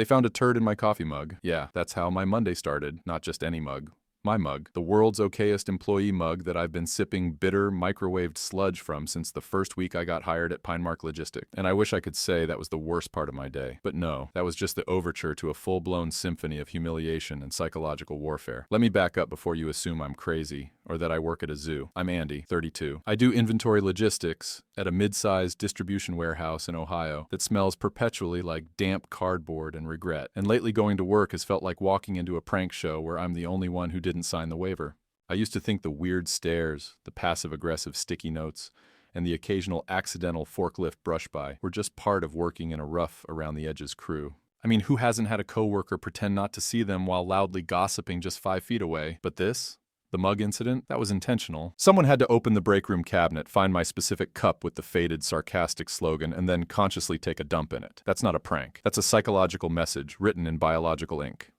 They found a turd in my coffee mug. Yeah, that's how my Monday started, not just any mug. My mug, the world's okayest employee mug that I've been sipping bitter, microwaved sludge from since the first week I got hired at PineMark Logistics. And I wish I could say that was the worst part of my day. But no, that was just the overture to a full-blown symphony of humiliation and psychological warfare. Let me back up before you assume I'm crazy, or that I work at a zoo. I'm Andy, 32. I do inventory logistics at a mid-sized distribution warehouse in Ohio that smells perpetually like damp cardboard and regret. And lately going to work has felt like walking into a prank show where I'm the only one who didn't sign the waiver. I used to think the weird stares, the passive-aggressive sticky notes, and the occasional accidental forklift brush-by were just part of working in a rough around-the-edges crew. I mean, who hasn't had a coworker pretend not to see them while loudly gossiping just 5 feet away? But this? The mug incident? That was intentional. Someone had to open the break room cabinet, find my specific cup with the faded, sarcastic slogan, and then consciously take a dump in it. That's not a prank. That's a psychological message written in biological ink.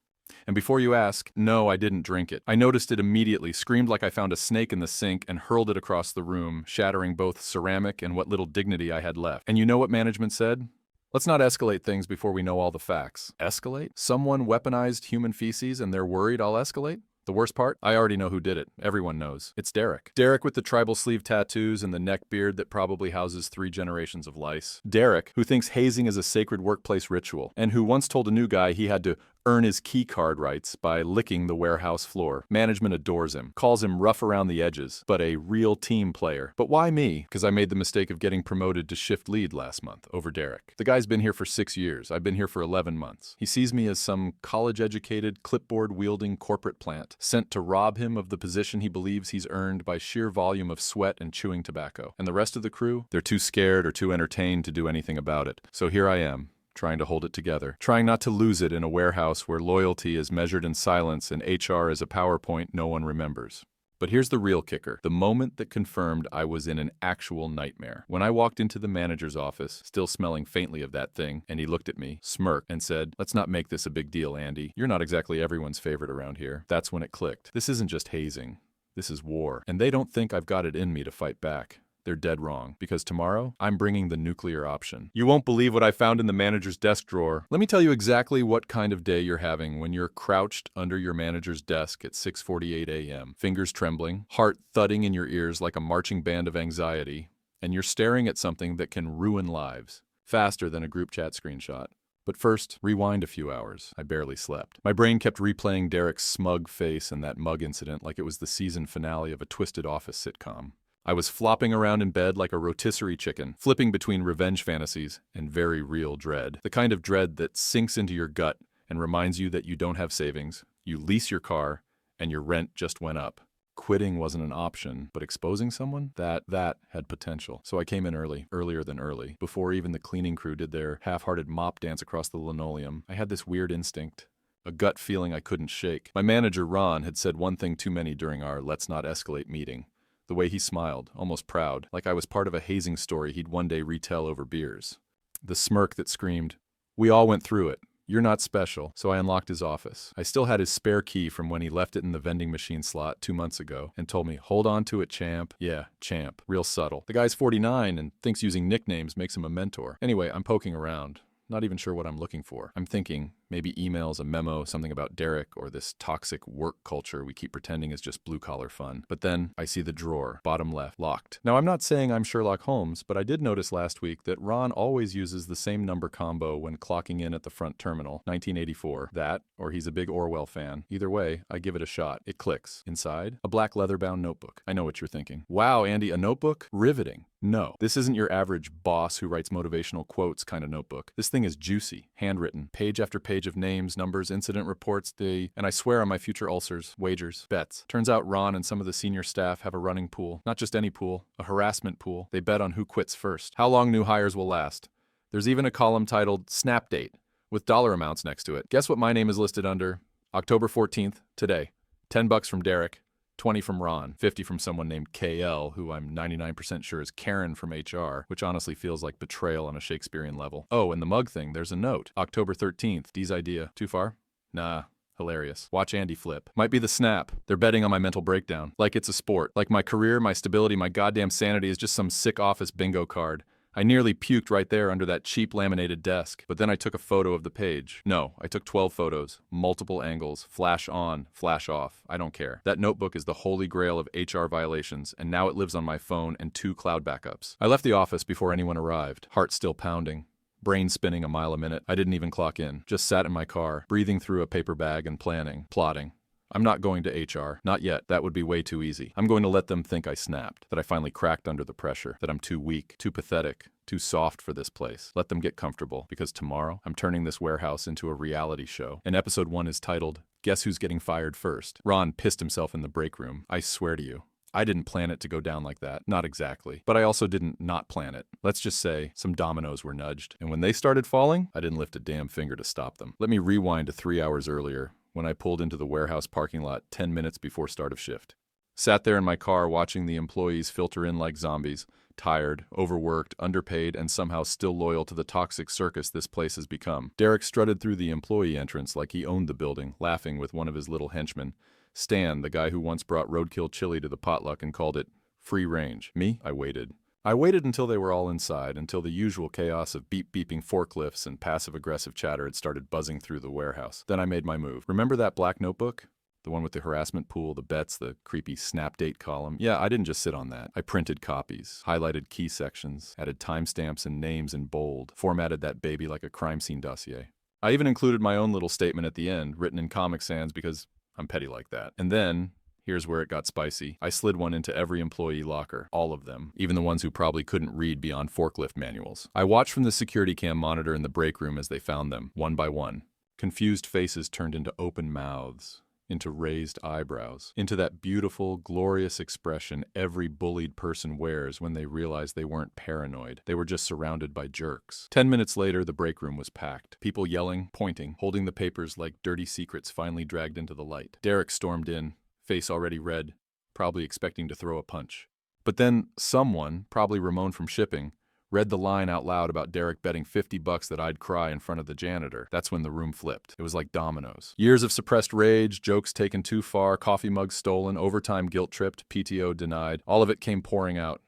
And before you ask, no, I didn't drink it. I noticed it immediately, screamed like I found a snake in the sink, and hurled it across the room, shattering both ceramic and what little dignity I had left. And you know what management said? Let's not escalate things before we know all the facts. Escalate? Someone weaponized human feces and they're worried I'll escalate? The worst part? I already know who did it. Everyone knows. It's Derek. Derek with the tribal sleeve tattoos and the neck beard that probably houses 3 generations of lice. Derek, who thinks hazing is a sacred workplace ritual, and who once told a new guy he had to earn his key card rights by licking the warehouse floor. Management adores him, calls him rough around the edges, but a real team player. But why me? Because I made the mistake of getting promoted to shift lead last month over Derek. The guy's been here for 6 years. I've been here for 11 months. He sees me as some college-educated, clipboard-wielding corporate plant, sent to rob him of the position he believes he's earned by sheer volume of sweat and chewing tobacco. And the rest of the crew? They're too scared or too entertained to do anything about it. So here I am, trying to hold it together, trying not to lose it in a warehouse where loyalty is measured in silence and HR is a PowerPoint no one remembers. But here's the real kicker, the moment that confirmed I was in an actual nightmare. When I walked into the manager's office, still smelling faintly of that thing, and he looked at me, smirked, and said, "Let's not make this a big deal, Andy. You're not exactly everyone's favorite around here." That's when it clicked. This isn't just hazing. This is war. And they don't think I've got it in me to fight back. They're dead wrong, because tomorrow, I'm bringing the nuclear option. You won't believe what I found in the manager's desk drawer. Let me tell you exactly what kind of day you're having when you're crouched under your manager's desk at 6:48 a.m., fingers trembling, heart thudding in your ears like a marching band of anxiety, and you're staring at something that can ruin lives, faster than a group chat screenshot. But first, rewind a few hours. I barely slept. My brain kept replaying Derek's smug face and that mug incident like it was the season finale of a twisted office sitcom. I was flopping around in bed like a rotisserie chicken, flipping between revenge fantasies and very real dread. The kind of dread that sinks into your gut and reminds you that you don't have savings, you lease your car, and your rent just went up. Quitting wasn't an option, but exposing someone? That had potential. So I came in early, earlier than early, before even the cleaning crew did their half-hearted mop dance across the linoleum. I had this weird instinct, a gut feeling I couldn't shake. My manager, Ron, had said one thing too many during our let's not escalate meeting. The way he smiled, almost proud, like I was part of a hazing story he'd one day retell over beers. The smirk that screamed, "We all went through it. You're not special." So I unlocked his office. I still had his spare key from when he left it in the vending machine slot 2 months ago and told me, "Hold on to it, champ." Yeah, champ. Real subtle. The guy's 49 and thinks using nicknames makes him a mentor. Anyway, I'm poking around. Not even sure what I'm looking for. I'm thinking, maybe emails, a memo, something about Derek, or this toxic work culture we keep pretending is just blue-collar fun. But then I see the drawer, bottom left, locked. Now, I'm not saying I'm Sherlock Holmes, but I did notice last week that Ron always uses the same number combo when clocking in at the front terminal, 1984. That, or he's a big Orwell fan. Either way, I give it a shot. It clicks. Inside, a black leather-bound notebook. I know what you're thinking. Wow, Andy, a notebook? Riveting. No, this isn't your average boss who writes motivational quotes kind of notebook. This thing is juicy, handwritten, page after page of names, numbers, incident reports, and I swear on my future ulcers, wagers, bets. Turns out Ron and some of the senior staff have a running pool. Not just any pool, a harassment pool. They bet on who quits first, how long new hires will last. There's even a column titled Snap Date, with dollar amounts next to it. Guess what my name is listed under? October 14th, today. $10 from Derek. 20 from Ron, 50 from someone named KL, who I'm 99% sure is Karen from HR, which honestly feels like betrayal on a Shakespearean level. Oh, and the mug thing, there's a note. October 13th, D's idea. Too far? Nah. Hilarious. Watch Andy flip. Might be the snap. They're betting on my mental breakdown. Like it's a sport. Like my career, my stability, my goddamn sanity is just some sick office bingo card. I nearly puked right there under that cheap laminated desk, but then I took a photo of the page. No, I took 12 photos, multiple angles, flash on, flash off, I don't care. That notebook is the holy grail of HR violations, and now it lives on my phone and 2 cloud backups. I left the office before anyone arrived, heart still pounding. Brain spinning a mile a minute. I didn't even clock in. Just sat in my car, breathing through a paper bag and planning, plotting. I'm not going to HR. Not yet. That would be way too easy. I'm going to let them think I snapped, that I finally cracked under the pressure, that I'm too weak, too pathetic, too soft for this place. Let them get comfortable, because tomorrow I'm turning this warehouse into a reality show. And episode 1 is titled, Guess Who's Getting Fired First? Ron pissed himself in the break room. I swear to you, I didn't plan it to go down like that. Not exactly. But I also didn't not plan it. Let's just say some dominoes were nudged. And when they started falling, I didn't lift a damn finger to stop them. Let me rewind to 3 hours earlier, when I pulled into the warehouse parking lot 10 minutes before start of shift. Sat there in my car watching the employees filter in like zombies, tired, overworked, underpaid, and somehow still loyal to the toxic circus this place has become. Derek strutted through the employee entrance like he owned the building, laughing with one of his little henchmen. Stan, the guy who once brought roadkill chili to the potluck and called it free range. Me? I waited. I waited until they were all inside, until the usual chaos of beeping forklifts and passive-aggressive chatter had started buzzing through the warehouse. Then I made my move. Remember that black notebook? The one with the harassment pool, the bets, the creepy snap date column? Yeah, I didn't just sit on that. I printed copies, highlighted key sections, added timestamps and names in bold, formatted that baby like a crime scene dossier. I even included my own little statement at the end, written in Comic Sans because I'm petty like that. And then, here's where it got spicy. I slid one into every employee locker, all of them, even the ones who probably couldn't read beyond forklift manuals. I watched from the security cam monitor in the break room as they found them, one by one. Confused faces turned into open mouths, into raised eyebrows, into that beautiful, glorious expression every bullied person wears when they realize they weren't paranoid. They were just surrounded by jerks. 10 minutes later, the break room was packed. People yelling, pointing, holding the papers like dirty secrets finally dragged into the light. Derek stormed in, face already red, probably expecting to throw a punch. But then someone, probably Ramon from shipping, read the line out loud about Derek betting $50 that I'd cry in front of the janitor. That's when the room flipped. It was like dominoes. Years of suppressed rage, jokes taken too far, coffee mugs stolen, overtime guilt-tripped, PTO denied. All of it came pouring out.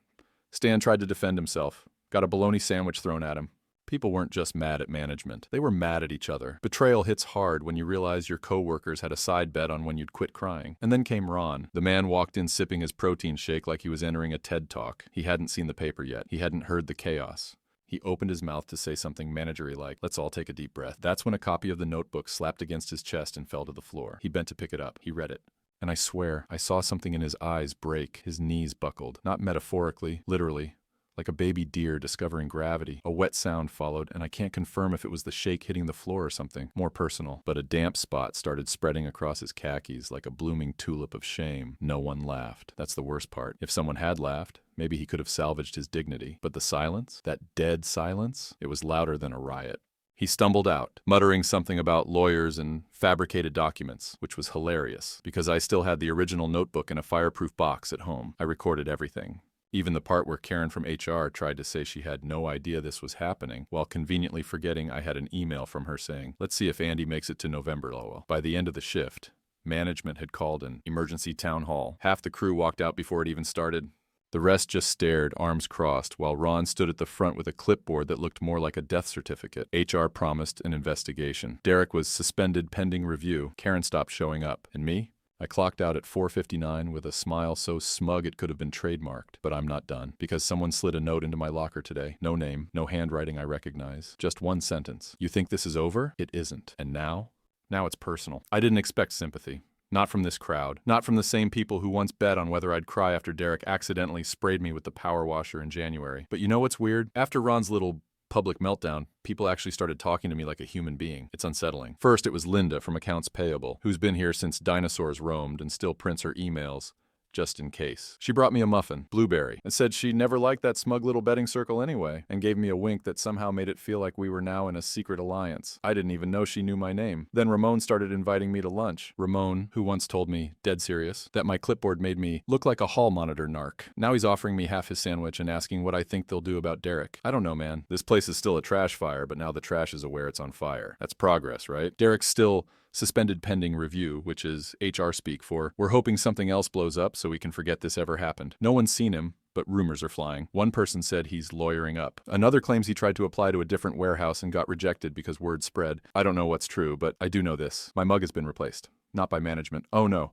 Stan tried to defend himself. Got a bologna sandwich thrown at him. People weren't just mad at management. They were mad at each other. Betrayal hits hard when you realize your coworkers had a side bet on when you'd quit crying. And then came Ron. The man walked in sipping his protein shake like he was entering a TED Talk. He hadn't seen the paper yet. He hadn't heard the chaos. He opened his mouth to say something managery like, "Let's all take a deep breath." That's when a copy of the notebook slapped against his chest and fell to the floor. He bent to pick it up. He read it. And I swear, I saw something in his eyes break. His knees buckled. Not metaphorically, literally. Like a baby deer discovering gravity. A wet sound followed, and I can't confirm if it was the shake hitting the floor or something more personal. But a damp spot started spreading across his khakis like a blooming tulip of shame. No one laughed. That's the worst part. If someone had laughed, maybe he could have salvaged his dignity. But the silence, that dead silence, it was louder than a riot. He stumbled out, muttering something about lawyers and fabricated documents, which was hilarious, because I still had the original notebook in a fireproof box at home. I recorded everything. Even the part where Karen from HR tried to say she had no idea this was happening, while conveniently forgetting I had an email from her saying, "Let's see if Andy makes it to November, Lowell." By the end of the shift, management had called an emergency town hall. Half the crew walked out before it even started. The rest just stared, arms crossed, while Ron stood at the front with a clipboard that looked more like a death certificate. HR promised an investigation. Derek was suspended pending review. Karen stopped showing up. And me? I clocked out at 4:59 with a smile so smug it could have been trademarked. But I'm not done, because someone slid a note into my locker today. No name, no handwriting I recognize. Just one sentence. "You think this is over? It isn't. And now? Now it's personal." I didn't expect sympathy. Not from this crowd. Not from the same people who once bet on whether I'd cry after Derek accidentally sprayed me with the power washer in January. But you know what's weird? After Ron's little public meltdown, people actually started talking to me like a human being. It's unsettling. First, it was Linda from Accounts Payable, who's been here since dinosaurs roamed and still prints her emails, just in case. She brought me a muffin, blueberry, and said she never liked that smug little betting circle anyway, and gave me a wink that somehow made it feel like we were now in a secret alliance. I didn't even know she knew my name. Then Ramon started inviting me to lunch. Ramon, who once told me, dead serious, that my clipboard made me look like a hall monitor narc. Now he's offering me half his sandwich and asking what I think they'll do about Derek. I don't know, man. This place is still a trash fire, but now the trash is aware it's on fire. That's progress, right? Derek's still suspended pending review, which is HR speak for, "We're hoping something else blows up so we can forget this ever happened." No one's seen him, but rumors are flying. One person said he's lawyering up. Another claims he tried to apply to a different warehouse and got rejected because word spread. I don't know what's true, but I do know this. My mug has been replaced. Not by management. Oh no,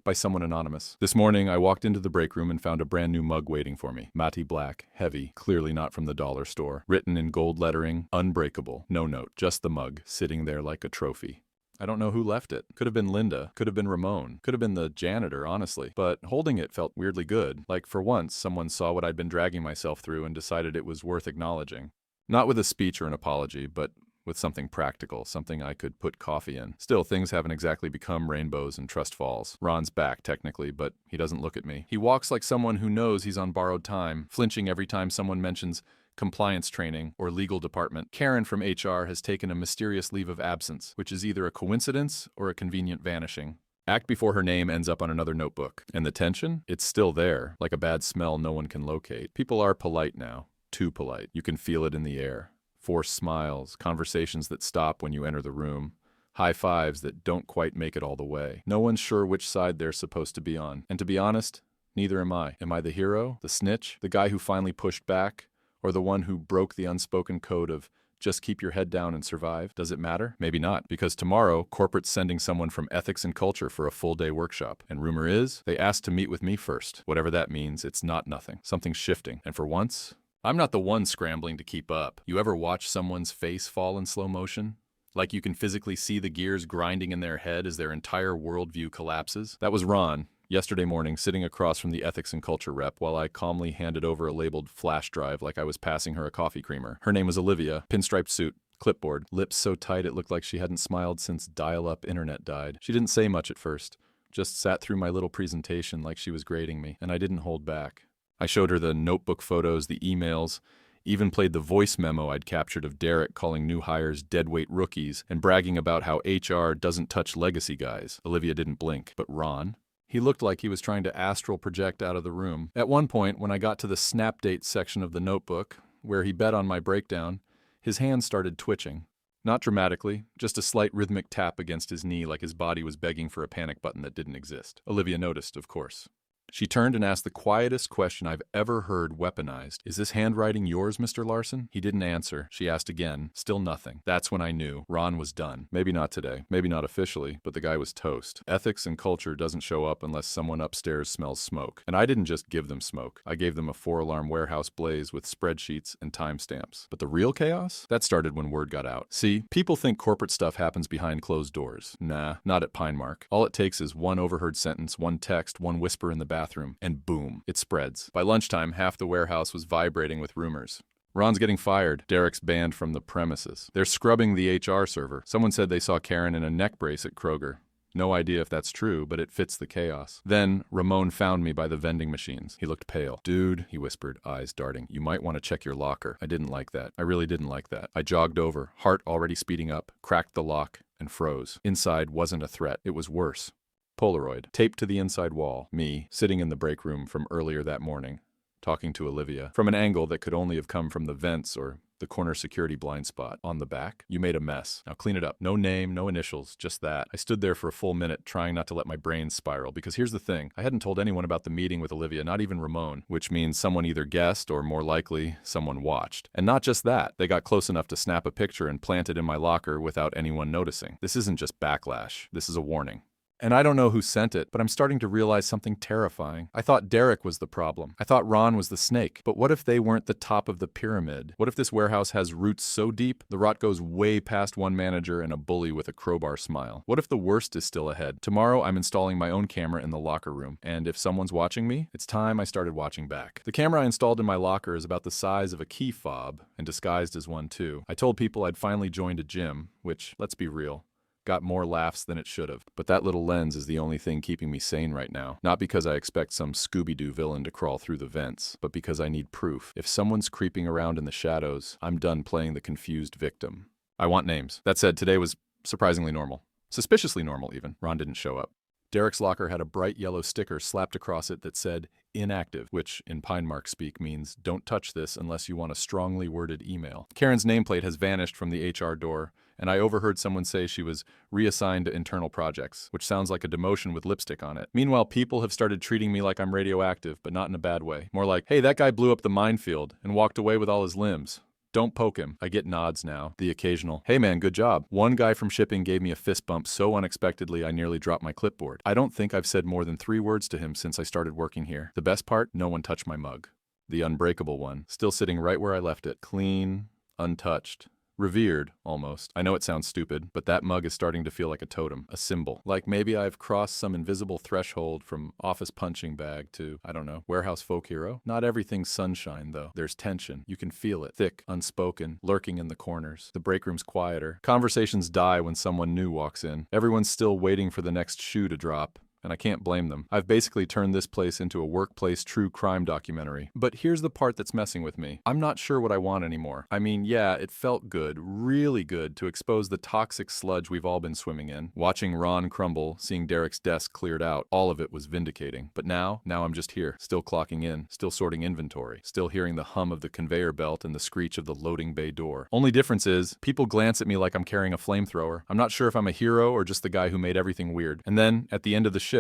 by someone anonymous. This morning, I walked into the break room and found a brand new mug waiting for me. Matte black, heavy, clearly not from the dollar store. Written in gold lettering, unbreakable. No note, just the mug, sitting there like a trophy. I don't know who left it. Could have been Linda, could have been Ramon, could have been the janitor, honestly. But holding it felt weirdly good. Like for once, someone saw what I'd been dragging myself through and decided it was worth acknowledging. Not with a speech or an apology, but with something practical, something I could put coffee in. Still, things haven't exactly become rainbows and trust falls. Ron's back, technically, but he doesn't look at me. He walks like someone who knows he's on borrowed time, flinching every time someone mentions compliance training or legal department. Karen from HR has taken a mysterious leave of absence, which is either a coincidence or a convenient vanishing. Act before her name ends up on another notebook. And the tension? It's still there, like a bad smell no one can locate. People are polite now. Too polite. You can feel it in the air. Forced smiles, conversations that stop when you enter the room, high fives that don't quite make it all the way. No one's sure which side they're supposed to be on. And to be honest, neither am I. Am I the hero, the snitch, the guy who finally pushed back, or the one who broke the unspoken code of just keep your head down and survive? Does it matter? Maybe not, because tomorrow, corporate's sending someone from ethics and culture for a full-day workshop. And rumor is, they asked to meet with me first. Whatever that means, it's not nothing. Something's shifting. And for once, I'm not the one scrambling to keep up. You ever watch someone's face fall in slow motion? Like you can physically see the gears grinding in their head as their entire worldview collapses? That was Ron, yesterday morning, sitting across from the ethics and culture rep while I calmly handed over a labeled flash drive like I was passing her a coffee creamer. Her name was Olivia, pinstriped suit, clipboard, lips so tight it looked like she hadn't smiled since dial-up internet died. She didn't say much at first, just sat through my little presentation like she was grading me, and I didn't hold back. I showed her the notebook photos, the emails, even played the voice memo I'd captured of Derek calling new hires deadweight rookies and bragging about how HR doesn't touch legacy guys. Olivia didn't blink. But Ron? He looked like he was trying to astral project out of the room. At one point, when I got to the snap date section of the notebook, where he bet on my breakdown, his hands started twitching. Not dramatically, just a slight rhythmic tap against his knee like his body was begging for a panic button that didn't exist. Olivia noticed, of course. She turned and asked the quietest question I've ever heard weaponized. "Is this handwriting yours, Mr. Larson?" He didn't answer. She asked again. Still nothing. That's when I knew. Ron was done. Maybe not today. Maybe not officially, but the guy was toast. Ethics and culture doesn't show up unless someone upstairs smells smoke. And I didn't just give them smoke. I gave them a 4-alarm warehouse blaze with spreadsheets and timestamps. But the real chaos? That started when word got out. See, people think corporate stuff happens behind closed doors. Nah, not at PineMark. All it takes is one overheard sentence, one text, one whisper in the bathroom, and boom, it spreads. By lunchtime, half the warehouse was vibrating with rumors. Ron's getting fired. Derek's banned from the premises. They're scrubbing the HR server. Someone said they saw Karen in a neck brace at Kroger. No idea if that's true, but it fits the chaos. Then, Ramon found me by the vending machines. He looked pale. "Dude," he whispered, eyes darting, "you might want to check your locker." I didn't like that. I really didn't like that. I jogged over, heart already speeding up, cracked the lock, and froze. Inside wasn't a threat. It was worse. Polaroid, taped to the inside wall. Me, sitting in the break room from earlier that morning, talking to Olivia, from an angle that could only have come from the vents or the corner security blind spot. On the back, "You made a mess. Now clean it up." No name, no initials, just that. I stood there for a full minute, trying not to let my brain spiral, because here's the thing. I hadn't told anyone about the meeting with Olivia, not even Ramon, which means someone either guessed or, more likely, someone watched. And not just that, they got close enough to snap a picture and plant it in my locker without anyone noticing. This isn't just backlash. This is a warning. And I don't know who sent it, but I'm starting to realize something terrifying. I thought Derek was the problem. I thought Ron was the snake. But what if they weren't the top of the pyramid? What if this warehouse has roots so deep, the rot goes way past one manager and a bully with a crowbar smile? What if the worst is still ahead? Tomorrow, I'm installing my own camera in the locker room. And if someone's watching me, it's time I started watching back. The camera I installed in my locker is about the size of a key fob, and disguised as one too. I told people I'd finally joined a gym, which, let's be real, got more laughs than it should have. But that little lens is the only thing keeping me sane right now. Not because I expect some Scooby-Doo villain to crawl through the vents, but because I need proof. If someone's creeping around in the shadows, I'm done playing the confused victim. I want names. That said, today was surprisingly normal. Suspiciously normal, even. Ron didn't show up. Derek's locker had a bright yellow sticker slapped across it that said, "Inactive," which in PineMark speak means don't touch this unless you want a strongly worded email. Karen's nameplate has vanished from the HR door, And I overheard someone say she was reassigned to internal projects, which sounds like a demotion with lipstick on it. Meanwhile, people have started treating me like I'm radioactive, but not in a bad way. More like, hey, that guy blew up the minefield and walked away with all his limbs. Don't poke him. I get nods now. The occasional, hey man, good job. One guy from shipping gave me a fist bump so unexpectedly I nearly dropped my clipboard. I don't think I've said more than 3 words to him since I started working here. The best part, no one touched my mug. The unbreakable one, still sitting right where I left it. Clean, untouched. Revered, almost. I know it sounds stupid, but that mug is starting to feel like a totem, a symbol. Like maybe I've crossed some invisible threshold from office punching bag to, I don't know, warehouse folk hero. Not everything's sunshine, though. There's tension. You can feel it. Thick, unspoken, lurking in the corners. The break room's quieter. Conversations die when someone new walks in. Everyone's still waiting for the next shoe to drop. And I can't blame them. I've basically turned this place into a workplace true crime documentary. But here's the part that's messing with me. I'm not sure what I want anymore. I mean, yeah, it felt good, really good, to expose the toxic sludge we've all been swimming in. Watching Ron crumble, seeing Derek's desk cleared out, all of it was vindicating. But now I'm just here, still clocking in, still sorting inventory, still hearing the hum of the conveyor belt and the screech of the loading bay door. Only difference is, people glance at me like I'm carrying a flamethrower. I'm not sure if I'm a hero or just the guy who made everything weird. And then, at the end of the shift,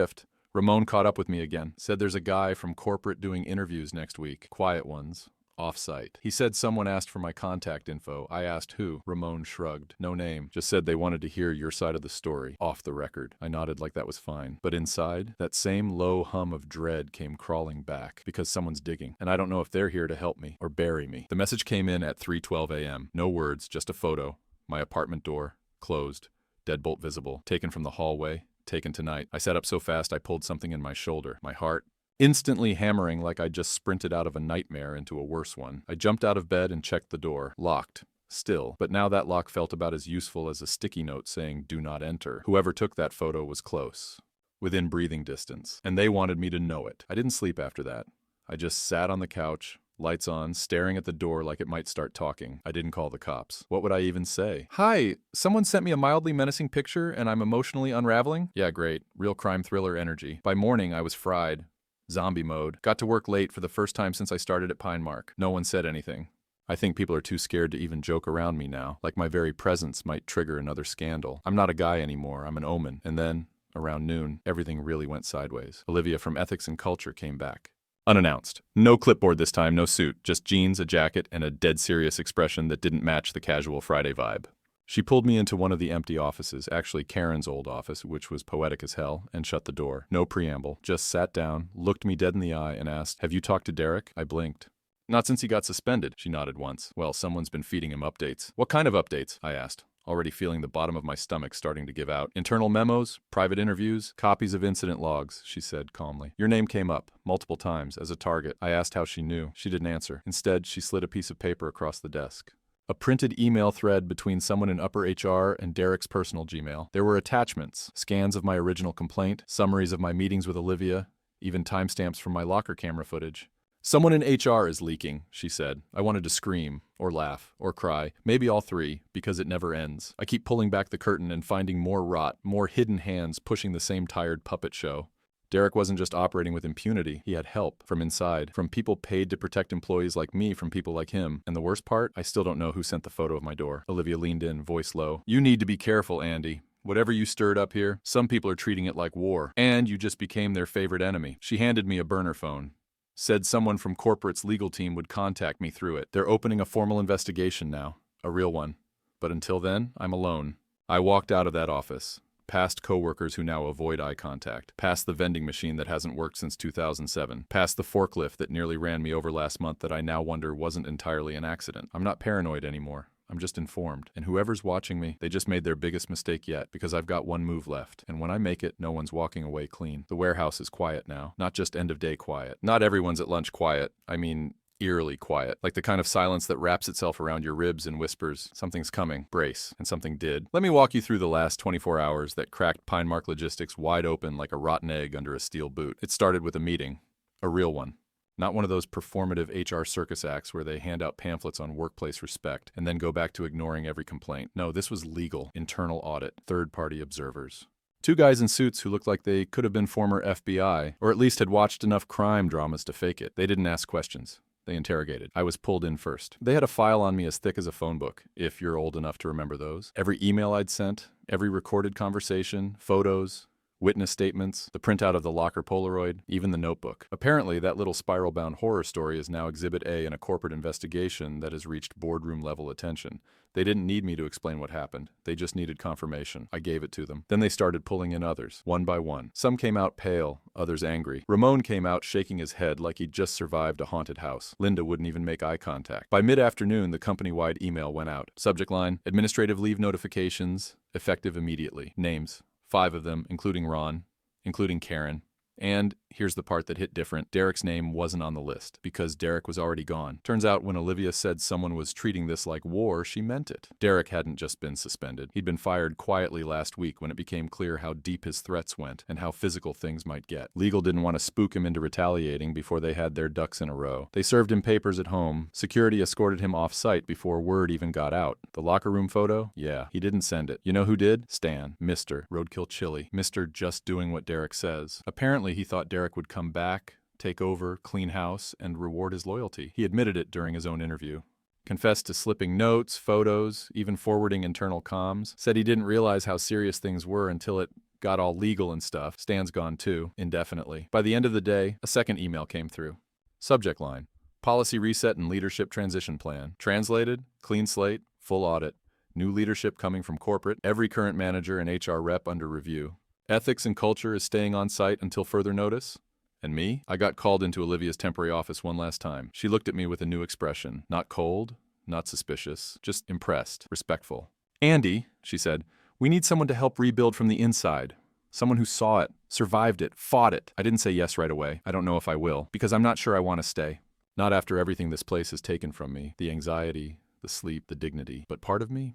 Ramon caught up with me again. Said there's a guy from corporate doing interviews next week. Quiet ones. Off-site. He said someone asked for my contact info. I asked who. Ramon shrugged. No name. Just said they wanted to hear your side of the story. Off the record. I nodded like that was fine. But inside, that same low hum of dread came crawling back. Because someone's digging. And I don't know if they're here to help me or bury me. The message came in at 3:12 a.m. No words, just a photo. My apartment door. Closed. Deadbolt visible. Taken from the hallway. Taken tonight. I sat up so fast I pulled something in my shoulder. My heart instantly hammering like I'd just sprinted out of a nightmare into a worse one. I jumped out of bed and checked the door. Locked. Still. But now that lock felt about as useful as a sticky note saying, "Do not enter." Whoever took that photo was close. Within breathing distance. And they wanted me to know it. I didn't sleep after that. I just sat on the couch, lights on, staring at the door like it might start talking. I didn't call the cops. What would I even say? Hi, someone sent me a mildly menacing picture and I'm emotionally unraveling? Yeah, great. Real crime thriller energy. By morning, I was fried. Zombie mode. Got to work late for the first time since I started at PineMark. No one said anything. I think people are too scared to even joke around me now, like my very presence might trigger another scandal. I'm not a guy anymore, I'm an omen. And then, around noon, everything really went sideways. Olivia from Ethics and Culture came back. Unannounced. No clipboard this time, no suit. Just jeans, a jacket, and a dead serious expression that didn't match the casual Friday vibe. She pulled me into one of the empty offices, actually Karen's old office, which was poetic as hell, and shut the door. No preamble. Just sat down, looked me dead in the eye, and asked, "Have you talked to Derek?" I blinked. "Not since he got suspended," she nodded once. "Well, someone's been feeding him updates." "What kind of updates?" I asked, already feeling the bottom of my stomach starting to give out. "Internal memos, private interviews, copies of incident logs," she said calmly. "Your name came up, multiple times, as a target." I asked how she knew. She didn't answer. Instead, she slid a piece of paper across the desk. A printed email thread between someone in upper HR and Derek's personal Gmail. There were attachments, scans of my original complaint, summaries of my meetings with Olivia, even timestamps from my locker camera footage. "Someone in HR is leaking," she said. I wanted to scream, or laugh, or cry, maybe all three, because it never ends. I keep pulling back the curtain and finding more rot, more hidden hands pushing the same tired puppet show. Derek wasn't just operating with impunity, he had help from inside, from people paid to protect employees like me from people like him. And the worst part, I still don't know who sent the photo of my door. Olivia leaned in, voice low. "You need to be careful, Andy. Whatever you stirred up here, some people are treating it like war, and you just became their favorite enemy." She handed me a burner phone. Said someone from corporate's legal team would contact me through it. They're opening a formal investigation now, a real one. But until then, I'm alone. I walked out of that office. Past coworkers who now avoid eye contact, past the vending machine that hasn't worked since 2007, past the forklift that nearly ran me over last month that I now wonder wasn't entirely an accident. I'm not paranoid anymore. I'm just informed. And whoever's watching me, they just made their biggest mistake yet, because I've got one move left. And when I make it, no one's walking away clean. The warehouse is quiet now. Not just end of day quiet. Not everyone's at lunch quiet. I mean, eerily quiet, like the kind of silence that wraps itself around your ribs and whispers, "Something's coming, brace," and something did. Let me walk you through the last 24 hours that cracked PineMark Logistics wide open like a rotten egg under a steel boot. It started with a meeting, a real one. Not one of those performative HR circus acts where they hand out pamphlets on workplace respect and then go back to ignoring every complaint. No, this was legal, internal audit, third-party observers. 2 guys in suits who looked like they could have been former FBI, or at least had watched enough crime dramas to fake it. They didn't ask questions. They interrogated. I was pulled in first. They had a file on me as thick as a phone book, if you're old enough to remember those. Every email I'd sent, every recorded conversation, photos, witness statements, the printout of the locker Polaroid, even the notebook. Apparently, that little spiral-bound horror story is now Exhibit A in a corporate investigation that has reached boardroom-level attention. They didn't need me to explain what happened. They just needed confirmation. I gave it to them. Then they started pulling in others, one by one. Some came out pale, others angry. Ramon came out shaking his head like he'd just survived a haunted house. Linda wouldn't even make eye contact. By mid-afternoon, the company-wide email went out. Subject line, administrative leave notifications, effective immediately. Names. 5 of them, including Ron, including Karen. And here's the part that hit different. Derek's name wasn't on the list because Derek was already gone. Turns out when Olivia said someone was treating this like war, she meant it. Derek hadn't just been suspended. He'd been fired quietly last week when it became clear how deep his threats went and how physical things might get. Legal didn't want to spook him into retaliating before they had their ducks in a row. They served him papers at home. Security escorted him off-site before word even got out. The locker room photo? Yeah, he didn't send it. You know who did? Stan. Mr. Roadkill Chili. Mr. Just doing what Derek says. Apparently he thought Derek would come back, take over, clean house, and reward his loyalty. He admitted it during his own interview. Confessed to slipping notes, photos, even forwarding internal comms. Said he didn't realize how serious things were until it got all legal and stuff. Stan's gone too, indefinitely. By the end of the day, a second email came through. Subject line, policy reset and leadership transition plan. Translated, clean slate, full audit. New leadership coming from corporate, every current manager and HR rep under review. Ethics and culture is staying on site until further notice. And me? I got called into Olivia's temporary office one last time. She looked at me with a new expression. Not cold, not suspicious, just impressed, respectful. Andy, she said, we need someone to help rebuild from the inside. Someone who saw it, survived it, fought it. I didn't say yes right away. I don't know if I will, because I'm not sure I want to stay. Not after everything this place has taken from me. The anxiety, the sleep, the dignity. But part of me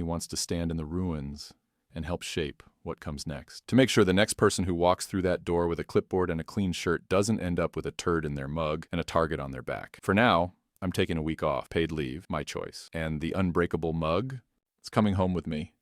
wants to stand in the ruins and help shape what comes next. To make sure the next person who walks through that door with a clipboard and a clean shirt doesn't end up with a turd in their mug and a target on their back. For now, I'm taking a week off, paid leave, my choice. And the unbreakable mug, it's coming home with me.